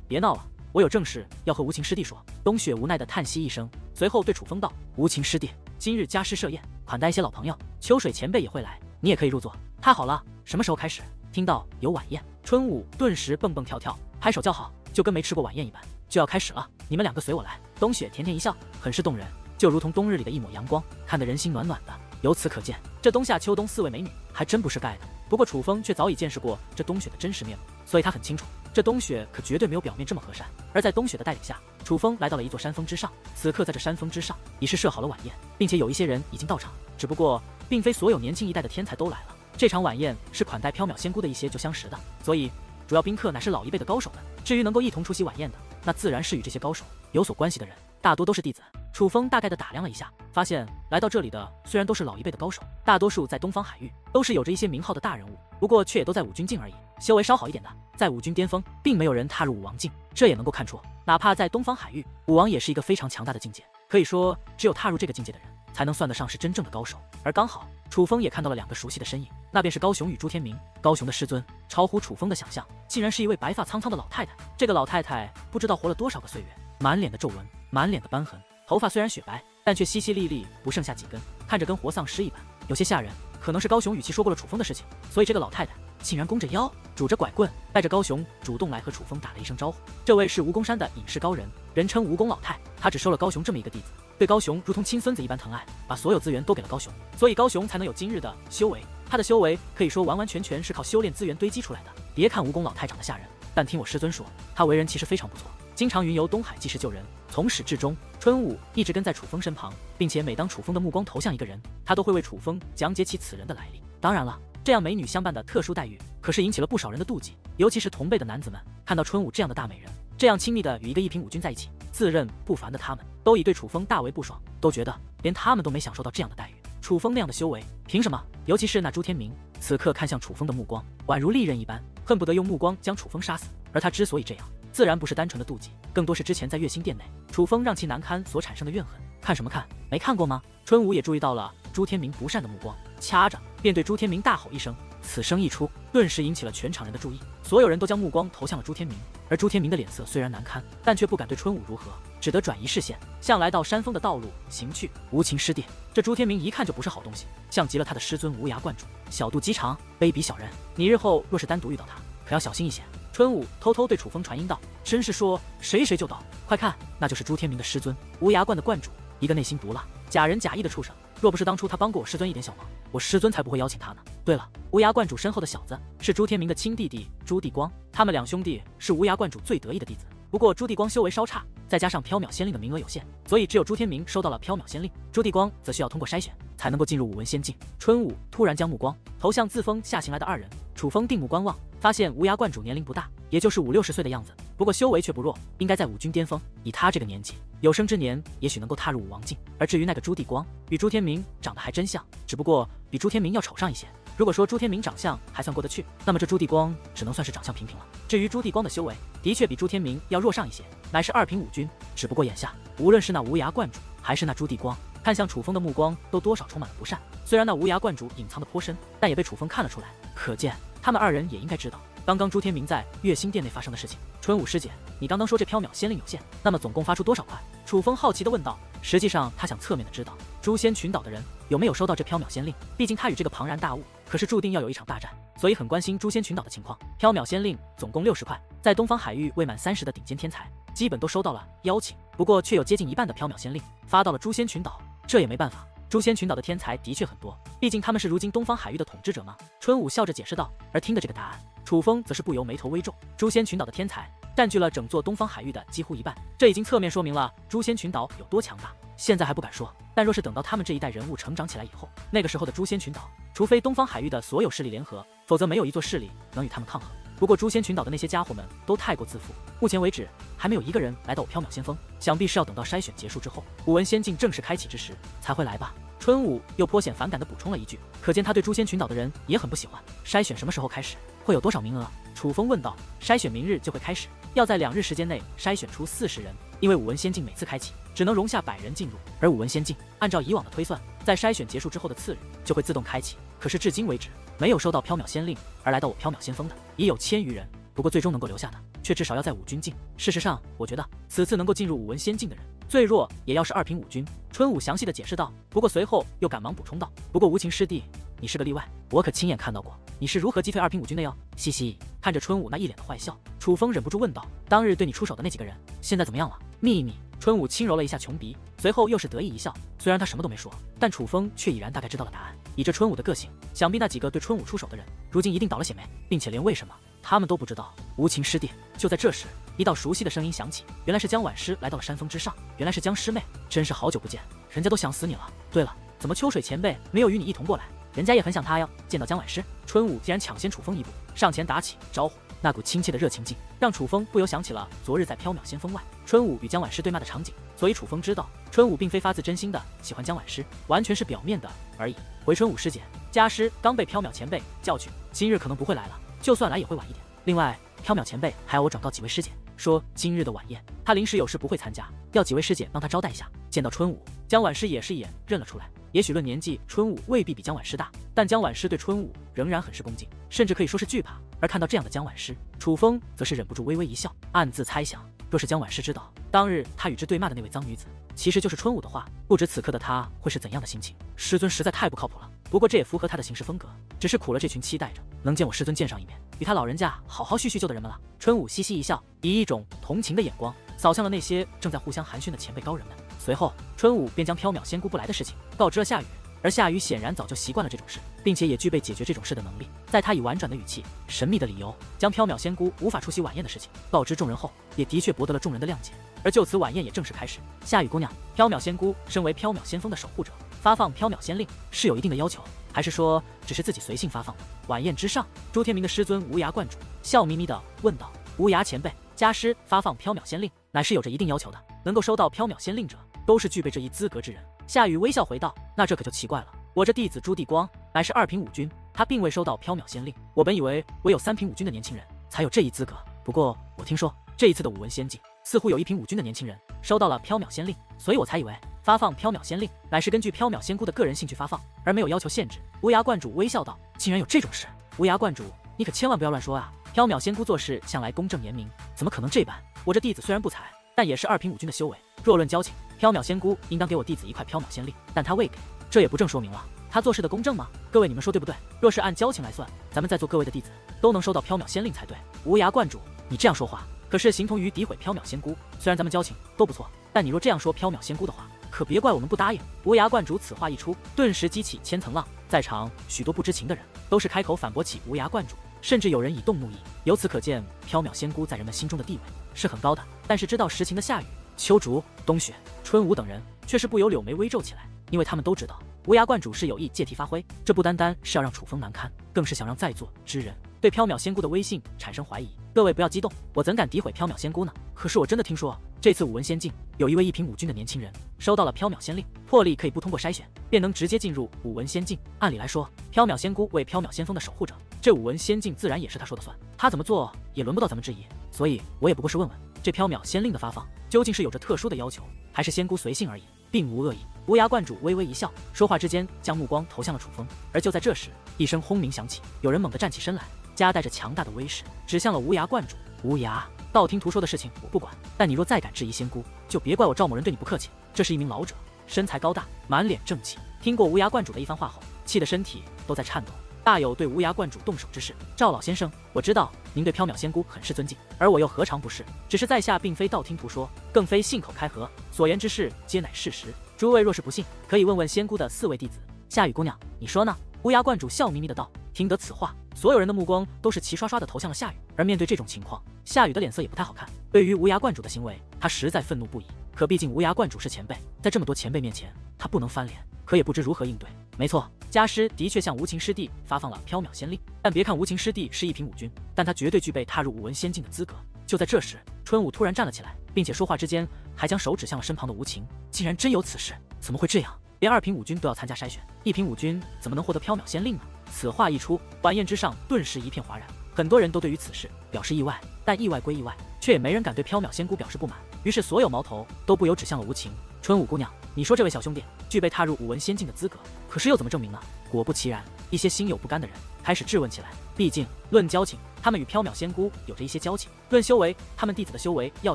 别闹了，我有正事要和无情师弟说。冬雪无奈的叹息一声，随后对楚风道：“无情师弟，今日家师设宴，款待一些老朋友，秋水前辈也会来，你也可以入座。”太好了，什么时候开始？听到有晚宴，春武顿时蹦蹦跳跳，拍手叫好，就跟没吃过晚宴一般。就要开始了，你们两个随我来。冬雪甜甜一笑，很是动人，就如同冬日里的一抹阳光，看得人心暖暖的。由此可见，这冬夏秋冬4位美女还真不是盖的。不过楚风却早已见识过这冬雪的真实面目，所以他很清楚，这冬雪可绝对没有表面这么和善。而在冬雪的带领下，楚风来到了一座山峰之上。此刻在这山峰之上已是设好了晚宴，并且有一些人已经到场。只不过，并非所有年轻一代的天才都来了。这场晚宴是款待缥缈仙姑的一些旧相识的，所以主要宾客乃是老一辈的高手们。至于能够一同出席晚宴的，那自然是与这些高手有所关系的人，大多都是弟子。楚风大概的打量了一下，发现来到这里的虽然都是老一辈的高手，大多数在东方海域都是有着一些名号的大人物，不过却也都在武军境而已。修为稍好一点的，在武军巅峰，并没有人踏入武王境。这也能够看出，哪怕在东方海域，武王也是一个非常强大的境界。可以说，只有踏入这个境界的人，才能算得上是真正的高手。而刚好，楚风也看到了两个熟悉的身影，那便是高雄与朱天明。高雄的师尊超乎楚风的想象，竟然是一位白发苍苍的老太太。这个老太太不知道活了多少个岁月，满脸的皱纹，满脸的斑痕，头发虽然雪白，但却淅淅沥沥，不剩下几根，看着跟活丧尸一般，有些吓人。可能是高雄与其说过了楚风的事情，所以这个老太太竟然弓着腰，拄着拐棍，带着高雄主动来和楚风打了一声招呼。这位是吴公山的隐士高人，人称吴公老太。他只收了高雄这么一个弟子，对高雄如同亲孙子一般疼爱，把所有资源都给了高雄，所以高雄才能有今日的修为。他的修为可以说完完全全是靠修炼资源堆积出来的。别看吴公老太长得吓人，但听我师尊说，他为人其实非常不错，经常云游东海济世救人。从始至终，春武一直跟在楚风身旁，并且每当楚风的目光投向一个人，他都会为楚风讲解起此人的来历。当然了，这样美女相伴的特殊待遇可是引起了不少人的妒忌，尤其是同辈的男子们，看到春武这样的大美人，这样亲密的与一个一品武军在一起，自认不凡的他们都已对楚风大为不爽，都觉得连他们都没享受到这样的待遇。楚风那样的修为，凭什么？尤其是那朱天明，此刻看向楚风的目光宛如利刃一般，恨不得用目光将楚风杀死。而他之所以这样，自然不是单纯的妒忌，更多是之前在月星殿内楚风让其难堪所产生的怨恨。看什么看？没看过吗？春武也注意到了朱天明不善的目光，掐着便对朱天明大吼一声。此声一出，顿时引起了全场人的注意，所有人都将目光投向了朱天明。而朱天明的脸色虽然难堪，但却不敢对春武如何，只得转移视线，向来到山峰的道路行去。无情师弟，这朱天明一看就不是好东西，像极了他的师尊无涯观主，小肚鸡肠，卑鄙小人。你日后若是单独遇到他，可要小心一些。春武偷偷对楚风传音道：“真是说谁就到，快看，那就是朱天明的师尊无涯观的观主，一个内心毒辣、假仁假义的畜生。若不是当初他帮过我师尊一点小忙，我师尊才不会邀请他呢。对了，无涯观主身后的小子是朱天明的亲弟弟朱地光，他们两兄弟是无涯观主最得意的弟子。不过朱地光修为稍差，再加上缥缈仙令的名额有限，所以只有朱天明收到了缥缈仙令，朱地光则需要通过筛选才能够进入武文仙境。”春武突然将目光投向自封下行来的二人，楚风定目观望，发现无涯观主年龄不大，也就是50-60岁的样子，不过修为却不弱，应该在武军巅峰。以他这个年纪，有生之年也许能够踏入武王境。而至于那个朱地光，与朱天明长得还真像，只不过比朱天明要丑上一些。如果说朱天明长相还算过得去，那么这朱地光只能算是长相平平了。至于朱地光的修为，的确比朱天明要弱上一些，乃是2品武军。只不过眼下，无论是那无涯观主，还是那朱地光，看向楚风的目光都多少充满了不善。虽然那无涯观主隐藏的颇深，但也被楚风看了出来，可见他们二人也应该知道刚刚朱天明在月星殿内发生的事情。春武师姐，你刚刚说这缥缈仙令有限，那么总共发出多少块？楚风好奇地问道。实际上他想侧面的知道诛仙群岛的人有没有收到这缥缈仙令，毕竟他与这个庞然大物可是注定要有一场大战，所以很关心诛仙群岛的情况。缥缈仙令总共60块，在东方海域未满30的顶尖天才基本都收到了邀请，不过却有接近一半的缥缈仙令发到了诛仙群岛，这也没办法。诛仙群岛的天才的确很多，毕竟他们是如今东方海域的统治者嘛。春武笑着解释道。而听的这个答案，楚风则是不由眉头微皱。诛仙群岛的天才占据了整座东方海域的几乎一半，这已经侧面说明了诛仙群岛有多强大。现在还不敢说，但若是等到他们这一代人物成长起来以后，那个时候的诛仙群岛，除非东方海域的所有势力联合，否则没有一座势力能与他们抗衡。不过诛仙群岛的那些家伙们都太过自负，目前为止还没有一个人来到我缥缈先锋，想必是要等到筛选结束之后，武文仙境正式开启之时才会来吧。春武又颇显反感地补充了一句，可见他对诛仙群岛的人也很不喜欢。筛选什么时候开始？会有多少名额？楚风问道。筛选明日就会开始，要在2日时间内筛选出40人，因为武文仙境每次开启只能容下100人进入，而武文仙境按照以往的推算，在筛选结束之后的次日就会自动开启。可是至今为止，没有收到缥缈仙令而来到我缥缈先锋的也有1000余人，不过最终能够留下的却至少要在武军境。事实上，我觉得此次能够进入武文仙境的人，最弱也要是2品武军。春武详细的解释道，不过随后又赶忙补充道，不过无情师弟，你是个例外，我可亲眼看到过你是如何击退2品武军的哟。嘻嘻，看着春武那一脸的坏笑，楚风忍不住问道，当日对你出手的那几个人现在怎么样了？秘密。春武轻揉了一下穷鼻，随后又是得意一笑。虽然他什么都没说，但楚风却已然大概知道了答案。以这春武的个性，想必那几个对春武出手的人，如今一定倒了血霉，并且连为什么他们都不知道无情师弟。就在这时，一道熟悉的声音响起，原来是江婉师来到了山峰之上。原来是江师妹，真是好久不见，人家都想死你了。对了，怎么秋水前辈没有与你一同过来？人家也很想他哟。见到江婉师，春武竟然抢先楚风一步，上前打起招呼。那股亲切的热情劲，让楚风不由想起了昨日在缥缈仙峰外，春武与江婉师对骂的场景。所以楚风知道，春武并非发自真心的喜欢江婉师，完全是表面的而已。回春武师姐，家师刚被缥缈前辈叫去，今日可能不会来了，就算来也会晚一点。另外，缥缈前辈还要我转告几位师姐，说今日的晚宴他临时有事不会参加，要几位师姐帮他招待一下。见到春武，江婉师也是一眼认了出来。也许论年纪，春武未必比江婉师大，但江婉师对春武仍然很是恭敬，甚至可以说是惧怕。而看到这样的江婉师，楚风则是忍不住微微一笑，暗自猜想，若是江婉师知道当日他与之对骂的那位脏女子其实就是春武的话，不知此刻的他会是怎样的心情。师尊实在太不靠谱了，不过这也符合他的行事风格，只是苦了这群期待着能见我师尊见上一面，与他老人家好好叙叙旧的人们了。春武嘻嘻一笑，以一种同情的眼光扫向了那些正在互相寒暄的前辈高人们。随后，春武便将缥缈仙姑不来的事情告知了夏雨，而夏雨显然早就习惯了这种事，并且也具备解决这种事的能力。在他以婉转的语气、神秘的理由，将缥缈仙姑无法出席晚宴的事情告知众人后，也的确博得了众人的谅解。而就此，晚宴也正式开始。夏雨姑娘，缥缈仙姑身为缥缈仙峰的守护者，发放缥缈仙令是有一定的要求，还是说只是自己随性发放的？晚宴之上，朱天明的师尊无涯观主笑眯眯地问道：“无涯前辈，家师发放缥缈仙令，乃是有着一定要求的，能够收到缥缈仙令者，都是具备这一资格之人。”夏雨微笑回道：“那这可就奇怪了，我这弟子朱地光乃是2品武君，他并未收到缥缈仙令。我本以为唯有3品武君的年轻人才有这一资格，不过我听说这一次的武文仙境，似乎有1品武君的年轻人收到了缥缈仙令，所以我才以为发放缥缈仙令乃是根据缥缈仙姑的个人兴趣发放，而没有要求限制。”无涯观主微笑道：“竟然有这种事！无涯观主，你可千万不要乱说啊！缥缈仙姑做事向来公正严明，怎么可能这般？我这弟子虽然不才，但也是2品武君的修为。若论交情，缥缈仙姑应当给我弟子1块缥缈仙令，但他未给，这也不正说明了他做事的公正吗？各位，你们说对不对？若是按交情来算，咱们在座各位的弟子都能收到缥缈仙令才对。无涯观主，你这样说话，可是形同于诋毁缥缈仙姑。虽然咱们交情都不错，但你若这样说缥缈仙姑的话，可别怪我们不答应。”无涯观主此话一出，顿时激起千层浪，在场许多不知情的人都是开口反驳起无涯观主，甚至有人以动怒意。由此可见，缥缈仙姑在人们心中的地位是很高的。但是知道实情的夏雨、秋竹、冬雪、春武等人却是不由柳眉微皱起来，因为他们都知道无涯观主是有意借题发挥，这不单单是要让楚风难堪，更是想让在座之人对缥缈仙姑的威信产生怀疑。各位不要激动，我怎敢诋毁缥缈仙姑呢？可是我真的听说，这次武文仙境有一位1品武君的年轻人收到了缥缈仙令，魄力可以不通过筛选，便能直接进入武文仙境。按理来说，缥缈仙姑为缥缈仙峰的守护者，这武文仙境自然也是他说的算，他怎么做也轮不到咱们质疑。所以我也不过是问问，这缥缈仙令的发放究竟是有着特殊的要求，还是仙姑随性而已，并无恶意。无涯观主微微一笑，说话之间将目光投向了楚风。而就在这时，一声轰鸣响起，有人猛地站起身来，夹带着强大的威势，指向了无涯观主。无涯，道听途说的事情我不管，但你若再敢质疑仙姑，就别怪我赵某人对你不客气。这是一名老者，身材高大，满脸正气。听过无涯观主的一番话后，气得身体都在颤抖，大有对无涯观主动手之势。赵老先生，我知道您对缥缈仙姑很是尊敬，而我又何尝不是？只是在下并非道听途说，更非信口开河，所言之事皆乃事实。诸位若是不信，可以问问仙姑的4位弟子。夏雨姑娘，你说呢？无涯观主笑眯眯的道。听得此话，所有人的目光都是齐刷刷的投向了夏雨。而面对这种情况，夏雨的脸色也不太好看。对于无涯观主的行为，他实在愤怒不已。可毕竟无涯观主是前辈，在这么多前辈面前，他不能翻脸，可也不知如何应对。没错，家师的确向无情师弟发放了缥缈仙令，但别看无情师弟是1品武君，但他绝对具备踏入武文仙境的资格。就在这时，春武突然站了起来，并且说话之间还将手指向了身旁的无情。竟然真有此事，怎么会这样？连2品武君都要参加筛选，1品武君怎么能获得缥缈仙令呢？此话一出，晚宴之上顿时一片哗然，很多人都对于此事表示意外，但意外归意外，却也没人敢对缥缈仙姑表示不满。于是所有矛头都不由指向了无情。春武姑娘，你说这位小兄弟具备踏入武文仙境的资格，可是又怎么证明呢？果不其然，一些心有不甘的人开始质问起来。毕竟论交情，他们与缥缈仙姑有着一些交情；论修为，他们弟子的修为要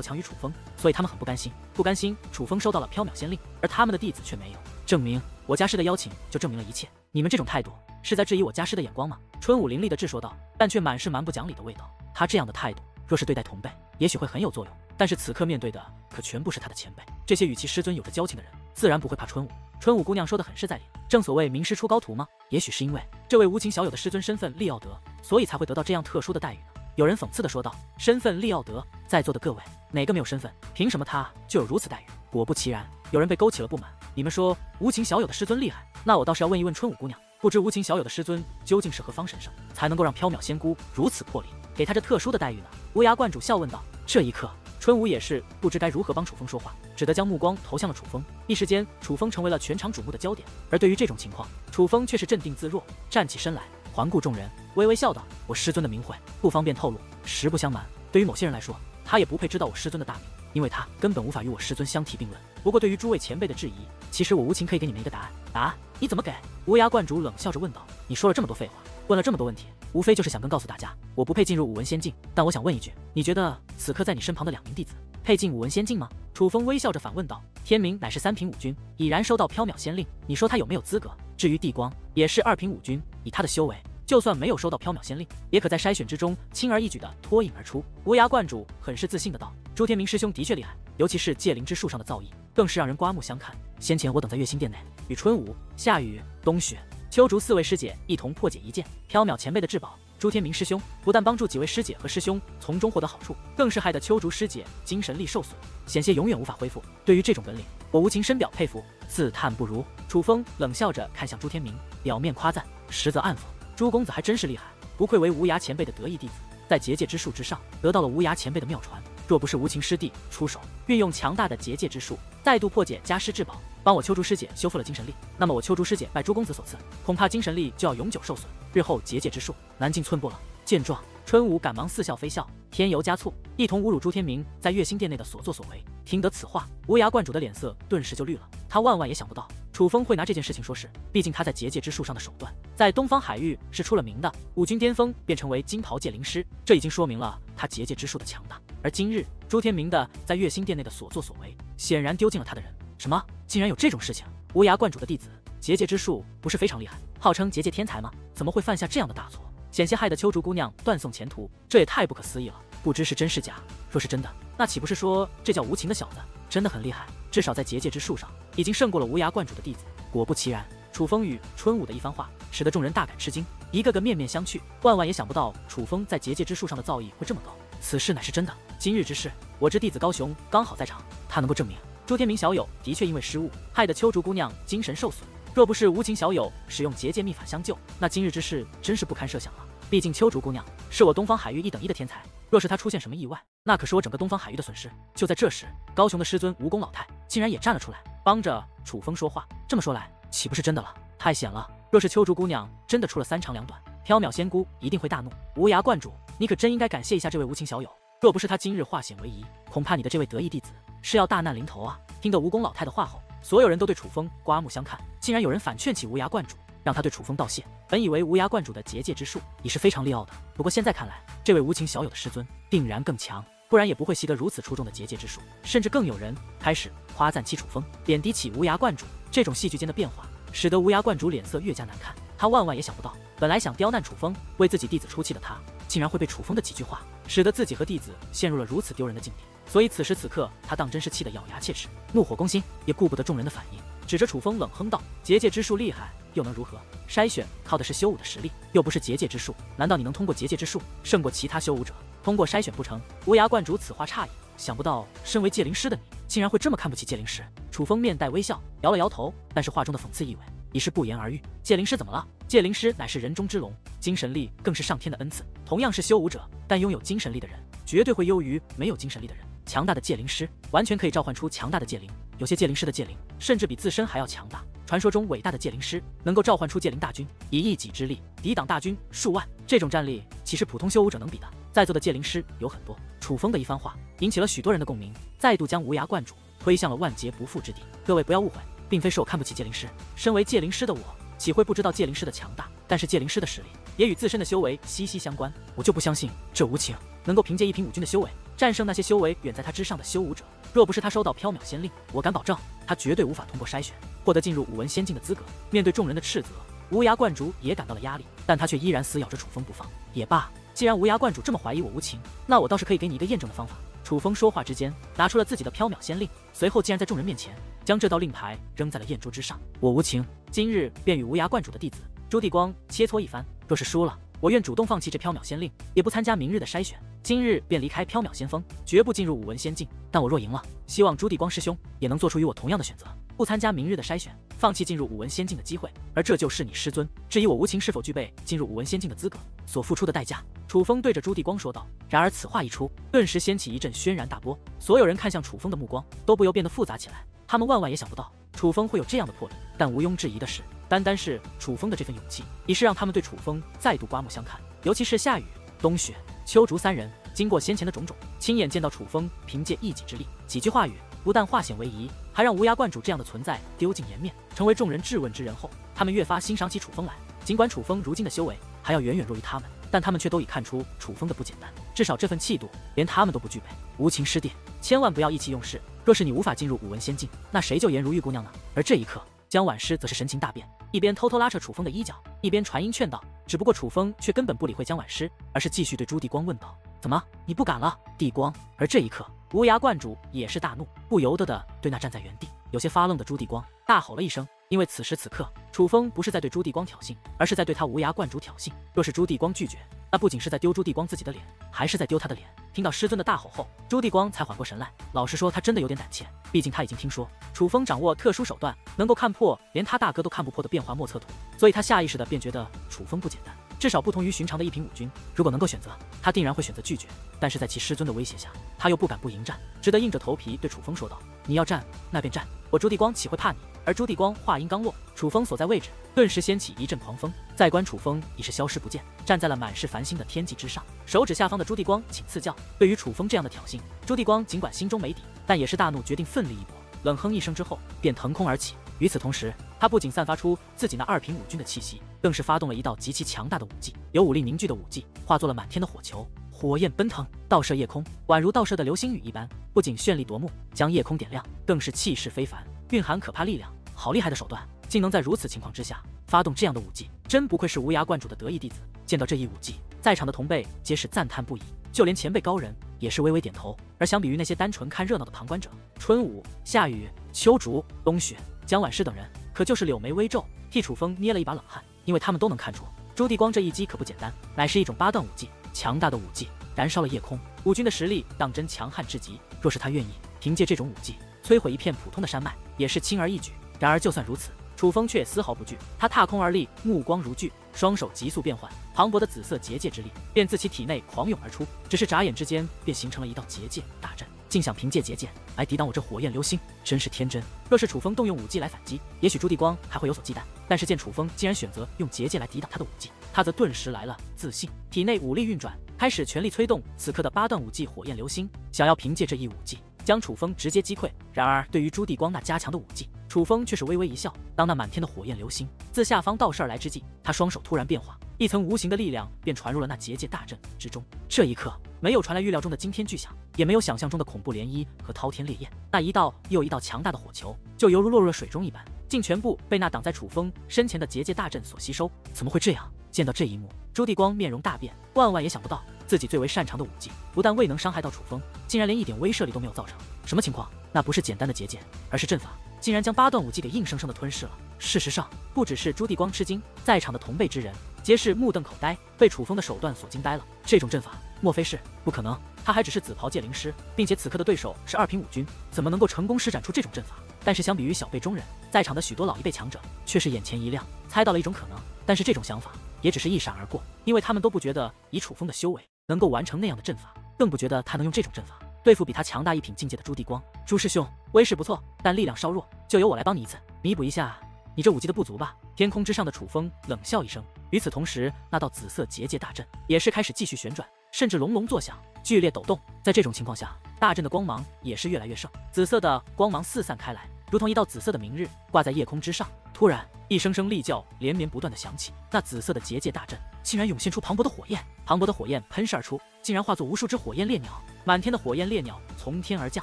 强于楚风，所以他们很不甘心，不甘心楚风收到了缥缈仙令，而他们的弟子却没有。证明我家师的邀请就证明了一切，你们这种态度是在质疑我家师的眼光吗？春武凌厉地质说道，但却满是蛮不讲理的味道。他这样的态度，若是对待同辈，也许会很有作用，但是此刻面对的可全部是他的前辈，这些与其师尊有着交情的人，自然不会怕春武。春武姑娘说得很是在理，正所谓名师出高徒吗？也许是因为这位无情小友的师尊身份利奥德，所以才会得到这样特殊的待遇呢。有人讽刺地说道：“身份利奥德，在座的各位，哪个没有身份？凭什么他就有如此待遇？”果不其然，有人被勾起了不满。你们说无情小友的师尊厉害，那我倒是要问一问春舞姑娘，不知无情小友的师尊究竟是何方神圣，才能够让缥缈仙姑如此破例，给他这特殊的待遇呢？无涯观主笑问道。这一刻，春舞也是不知该如何帮楚风说话，只得将目光投向了楚风。一时间，楚风成为了全场瞩目的焦点。而对于这种情况，楚风却是镇定自若，站起身来，环顾众人，微微笑道：“我师尊的名讳不方便透露，实不相瞒，对于某些人来说，他也不配知道我师尊的大名，因为他根本无法与我师尊相提并论。不过对于诸位前辈的质疑，其实我无情可以给你们一个答案。答案？你怎么给？”无涯观主冷笑着问道：“你说了这么多废话，问了这么多问题，无非就是想告诉大家，我不配进入武文仙境。但我想问一句，你觉得此刻在你身旁的2名弟子配进武文仙境吗？”楚风微笑着反问道：“天明乃是3品武君，已然收到缥缈仙令，你说他有没有资格？至于地光，也是2品武君，以他的修为，就算没有收到缥缈仙令，也可在筛选之中轻而易举地脱颖而出。”无涯观主很是自信的道：“朱天明师兄的确厉害，尤其是戒灵之术上的造诣，更是让人刮目相看。先前我等在月星殿内，与春舞、夏雨、冬雪、秋竹4位师姐一同破解一剑，缥缈前辈的至宝朱天明师兄不但帮助几位师姐和师兄从中获得好处，更是害得秋竹师姐精神力受损，险些永远无法恢复。对于这种本领，我无情深表佩服，自叹不如。”楚风冷笑着看向朱天明，表面夸赞，实则暗讽：朱公子还真是厉害，不愧为无涯前辈的得意弟子，在结界之术之上得到了无涯前辈的妙传。若不是无情师弟出手，运用强大的结界之术，再度破解家师至宝，帮我秋竹师姐修复了精神力，那么我秋竹师姐拜朱公子所赐，恐怕精神力就要永久受损，日后结界之术难进寸步了。见状，春舞赶忙似笑非笑，添油加醋，一同侮辱朱天明在月星殿内的所作所为。听得此话，无涯观主的脸色顿时就绿了。他万万也想不到楚风会拿这件事情说事，毕竟他在结界之术上的手段，在东方海域是出了名的，武军巅峰便成为金袍戒灵师，这已经说明了他结界之术的强大。而今日朱天明的在月星殿内的所作所为，显然丢尽了他的人。什么？竟然有这种事情？无涯观主的弟子结界之术不是非常厉害，号称结界天才吗？怎么会犯下这样的大错，险些害得秋竹姑娘断送前途？这也太不可思议了，不知是真是假。若是真的，那岂不是说这叫无情的小子真的很厉害，至少在结界之术上已经胜过了无涯观主的弟子？果不其然，楚风与春舞的一番话使得众人大感吃惊，一个个面面相觑，万万也想不到楚风在结界之术上的造诣会这么高。此事乃是真的。今日之事，我之弟子高雄刚好在场，他能够证明朱天明小友的确因为失误，害得秋竹姑娘精神受损。若不是无情小友使用结界秘法相救，那今日之事真是不堪设想了。毕竟秋竹姑娘是我东方海域1等1的天才，若是她出现什么意外，那可是我整个东方海域的损失。就在这时，高雄的师尊蜈蚣老太竟然也站了出来，帮着楚风说话。这么说来，岂不是真的了？太险了！若是秋竹姑娘真的出了3长2短，缥缈仙姑一定会大怒。无涯观主，你可真应该感谢一下这位无情小友，若不是他今日化险为夷，恐怕你的这位得意弟子是要大难临头啊！听得蜈蚣老太的话后，所有人都对楚风刮目相看，竟然有人反劝起无涯观主，让他对楚风道谢。本以为无涯观主的结界之术已是非常利奥的，不过现在看来，这位无情小友的师尊定然更强，不然也不会习得如此出众的结界之术。甚至更有人开始夸赞起楚风，贬低起无涯观主。这种戏剧间的变化，使得无涯观主脸色越加难看。他万万也想不到，本来想刁难楚风，为自己弟子出气的他，竟然会被楚风的几句话，使得自己和弟子陷入了如此丢人的境地。所以此时此刻，他当真是气得咬牙切齿，怒火攻心，也顾不得众人的反应，指着楚风冷哼道：“结界之术厉害，又能如何？筛选靠的是修武的实力，又不是结界之术。难道你能通过结界之术胜过其他修武者？通过筛选不成？”无涯观主此话诧异，想不到身为戒灵师的你，竟然会这么看不起戒灵师。楚风面带微笑，摇了摇头，但是话中的讽刺意味已是不言而喻。戒灵师怎么了？戒灵师乃是人中之龙，精神力更是上天的恩赐。同样是修武者，但拥有精神力的人，绝对会优于没有精神力的人。强大的戒灵师完全可以召唤出强大的戒灵，有些戒灵师的戒灵甚至比自身还要强大。传说中伟大的戒灵师能够召唤出戒灵大军，以一己之力抵挡大军数万，这种战力岂是普通修武者能比的？在座的戒灵师有很多，楚风的一番话引起了许多人的共鸣，再度将无涯观主推向了万劫不复之地。各位不要误会，并非是我看不起戒灵师，身为戒灵师的我，岂会不知道戒灵师的强大？但是戒灵师的实力也与自身的修为息息相关，我就不相信这无情能够凭借1品武君的修为战胜那些修为远在他之上的修武者。若不是他收到缥缈仙令，我敢保证他绝对无法通过筛选，获得进入武文仙境的资格。面对众人的斥责，无涯观主也感到了压力，但他却依然死咬着楚风不放。也罢，既然无涯观主这么怀疑我无情，那我倒是可以给你一个验证的方法。楚风说话之间，拿出了自己的缥缈仙令，随后竟然在众人面前将这道令牌扔在了宴桌之上。我无情今日便与无涯观主的弟子朱地光切磋一番，若是输了，我愿主动放弃这缥缈仙令，也不参加明日的筛选，今日便离开缥缈仙峰，绝不进入武文仙境。但我若赢了，希望朱棣光师兄也能做出与我同样的选择，不参加明日的筛选，放弃进入武文仙境的机会。而这就是你师尊质疑我无情是否具备进入武文仙境的资格所付出的代价。楚风对着朱棣光说道。然而此话一出，顿时掀起一阵轩然大波，所有人看向楚风的目光都不由变得复杂起来。他们万万也想不到楚风会有这样的魄力，但毋庸置疑的是，单单是楚风的这份勇气，已是让他们对楚风再度刮目相看。尤其是夏雨、冬雪、秋竹三人，经过先前的种种，亲眼见到楚风凭借一己之力，几句话语不但化险为夷，还让无涯观主这样的存在丢尽颜面，成为众人质问之人后，他们越发欣赏起楚风来。尽管楚风如今的修为还要远远弱于他们，但他们却都已看出楚风的不简单，至少这份气度连他们都不具备。无情师弟，千万不要意气用事，若是你无法进入武文仙境，那谁救颜如玉姑娘呢？而这一刻，江婉师则是神情大变，一边偷偷拉扯楚风的衣角，一边传音劝道。只不过楚风却根本不理会江婉师，而是继续对朱棣光问道：怎么，你不敢了，帝光？而这一刻，无涯观主也是大怒，不由得对那站在原地有些发愣的朱棣光大吼了一声。因为此时此刻，楚风不是在对朱棣光挑衅，而是在对他无涯观主挑衅。若是朱棣光拒绝，那不仅是在丢朱棣光自己的脸，还是在丢他的脸。听到师尊的大吼后，朱棣光才缓过神来。老实说，他真的有点胆怯，毕竟他已经听说楚风掌握特殊手段，能够看破连他大哥都看不破的变化莫测图，所以他下意识的便觉得楚风不简单，至少不同于寻常的一品武军。如果能够选择，他定然会选择拒绝。但是在其师尊的威胁下，他又不敢不迎战，只得硬着头皮对楚风说道：你要战，那便战，我朱棣光岂会怕你？而朱棣光话音刚落，楚风所在位置顿时掀起一阵狂风。在观楚风已是消失不见，站在了满是繁星的天际之上，手指下方的朱棣光请赐教。对于楚风这样的挑衅，朱棣光尽管心中没底，但也是大怒，决定奋力一搏。冷哼一声之后，便腾空而起。与此同时，他不仅散发出自己那二品武军的气息，更是发动了一道极其强大的武技，由武力凝聚的武技化作了满天的火球，火焰奔腾，倒射夜空，宛如倒射的流星雨一般，不仅绚丽夺目，将夜空点亮，更是气势非凡，蕴含可怕力量。好厉害的手段，竟能在如此情况之下发动这样的武技，真不愧是无涯观主的得意弟子。见到这一武技，在场的同辈皆是赞叹不已，就连前辈高人也是微微点头。而相比于那些单纯看热闹的旁观者，春武、夏雨、秋竹、冬雪、江婉师等人可就是柳眉微皱，替楚风捏了一把冷汗，因为他们都能看出朱棣光这一击可不简单，乃是一种八段武技，强大的武技燃烧了夜空，武军的实力当真强悍至极。若是他愿意凭借这种武技摧毁一片普通的山脉，也是轻而易举。然而就算如此，楚风却丝毫不惧，他踏空而立，目光如炬，双手急速变换，磅礴的紫色结界之力便自其体内狂涌而出，只是眨眼之间便形成了一道结界大阵，竟想凭借结界来抵挡我这火焰流星，真是天真。若是楚风动用武技来反击，也许朱棣光还会有所忌惮，但是见楚风竟然选择用结界来抵挡他的武技，他则顿时来了自信，体内武力运转，开始全力催动此刻的八段武技火焰流星，想要凭借这一武技将楚风直接击溃。然而对于朱棣光那加强的武技，楚风却是微微一笑。当那满天的火焰流星自下方倒射而来之际，他双手突然变化，一层无形的力量便传入了那结界大阵之中。这一刻，没有传来预料中的惊天巨响，也没有想象中的恐怖涟漪和滔天烈焰，那一道又一道强大的火球，就犹如落入了水中一般，竟全部被那挡在楚风身前的结界大阵所吸收。怎么会这样？见到这一幕，朱棣光面容大变，万万也想不到自己最为擅长的武技不但未能伤害到楚风，竟然连一点威慑力都没有造成。什么情况？那不是简单的结界，而是阵法，竟然将八段武技给硬生生的吞噬了。事实上，不只是朱棣光吃惊，在场的同辈之人皆是目瞪口呆，被楚风的手段所惊呆了。这种阵法，莫非是？不可能，他还只是紫袍界灵师，并且此刻的对手是二品武军，怎么能够成功施展出这种阵法？但是相比于小辈中人，在场的许多老一辈强者却是眼前一亮，猜到了一种可能。但是这种想法也只是一闪而过，因为他们都不觉得以楚风的修为能够完成那样的阵法，更不觉得他能用这种阵法对付比他强大一品境界的朱棣光。朱师兄，威势不错，但力量稍弱，就由我来帮你一次，弥补一下你这武技的不足吧。天空之上的楚风冷笑一声，与此同时，那道紫色结界大阵也是开始继续旋转，甚至隆隆作响，剧烈抖动。在这种情况下，大阵的光芒也是越来越盛，紫色的光芒四散开来，如同一道紫色的明日挂在夜空之上。突然，一声声厉叫连绵不断的响起，那紫色的结界大阵竟然涌现出磅礴的火焰，磅礴的火焰喷射而出，竟然化作无数只火焰猎鸟。满天的火焰猎鸟从天而降，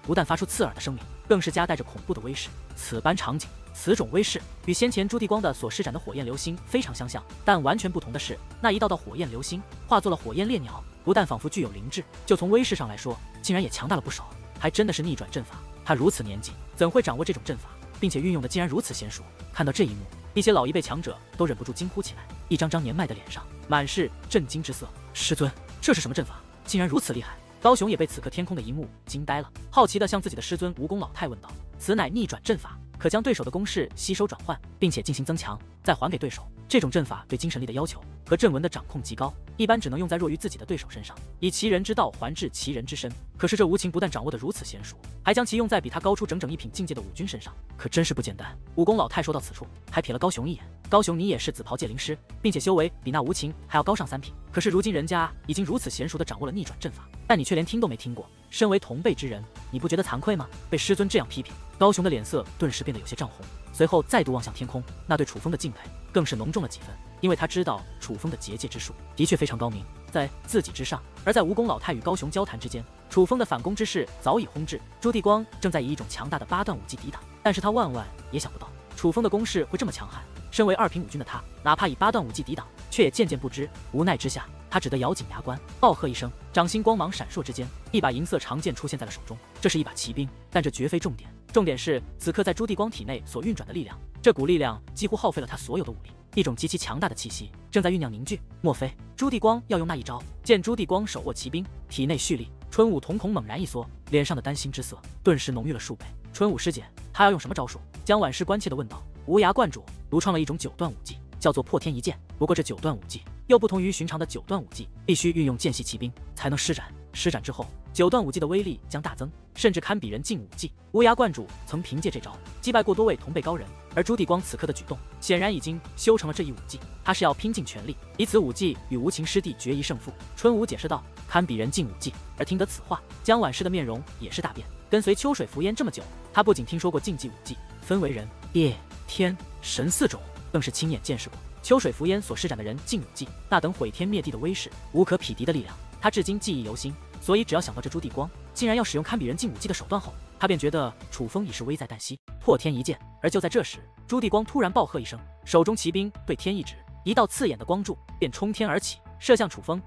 不但发出刺耳的声鸣，更是夹带着恐怖的威势。此般场景，此种威势与先前朱棣光的所施展的火焰流星非常相像，但完全不同的是，那一道道火焰流星化作了火焰猎鸟，不但仿佛具有灵智，就从威势上来说，竟然也强大了不少，还真的是逆转阵法。他如此年纪，怎会掌握这种阵法，并且运用的竟然如此娴熟？看到这一幕，一些老一辈强者都忍不住惊呼起来，一张张年迈的脸上满是震惊之色。师尊，这是什么阵法？竟然如此厉害！高雄也被此刻天空的一幕惊呆了，好奇地向自己的师尊蜈蚣老太问道：“此乃逆转阵法，可将对手的攻势吸收转换，并且进行增强，再还给对手。这种阵法对精神力的要求和阵纹的掌控极高，一般只能用在弱于自己的对手身上，以其人之道还治其人之身。可是这无情不但掌握得如此娴熟，还将其用在比他高出整整一品境界的武军身上，可真是不简单。”蜈蚣老太说到此处，还瞥了高雄一眼。高雄，你也是紫袍界灵师，并且修为比那无情还要高上3品，可是如今人家已经如此娴熟地掌握了逆转阵法，但你却连听都没听过。身为同辈之人，你不觉得惭愧吗？被师尊这样批评，高雄的脸色顿时变得有些涨红，随后再度望向天空，那对楚风的敬佩更是浓重了几分，因为他知道楚风的结界之术的确非常高明，在自己之上。而在蜈蚣老太与高雄交谈之间，楚风的反攻之势早已轰至，朱地光正在以一种强大的8段武技抵挡，但是他万万也想不到楚风的攻势会这么强悍。身为2品武军的他，哪怕以8段武技抵挡，却也渐渐不知。无奈之下，他只得咬紧牙关，暴喝一声，掌心光芒闪烁之间，一把银色长剑出现在了手中。这是一把骑兵，但这绝非重点，重点是此刻在朱地光体内所运转的力量。这股力量几乎耗费了他所有的武力，一种极其强大的气息正在酝酿凝聚。莫非朱地光要用那一招？见朱地光手握骑兵，体内蓄力，春武瞳孔猛然一缩，脸上的担心之色顿时浓郁了数倍。春武师姐，他要用什么招数？江婉师关切地问道。无涯观主独创了一种9段武技，叫做破天一剑。不过这9段武技又不同于寻常的9段武技，必须运用剑系骑兵才能施展。施展之后，9段武技的威力将大增，甚至堪比人境武技。无涯观主曾凭借这招击败过多位同辈高人，而朱地光此刻的举动显然已经修成了这一武技，他是要拼尽全力以此武技与无情师弟决一胜负。春武解释道：“堪比人境武技。”而听得此话，江婉师的面容也是大变。跟随秋水浮烟这么久，他不仅听说过竞技武技分为人、夜、天、神4种，更是亲眼见识过秋水浮烟所施展的人境武技，那等毁天灭地的威势，无可匹敌的力量，他至今记忆犹新。所以只要想到这朱地光竟然要使用堪比人境武技的手段后，他便觉得楚风已是危在旦夕，破天一剑。而就在这时，朱地光突然暴喝一声，手中骑兵对天一指，一道刺眼的光柱便冲天而起，射向楚风。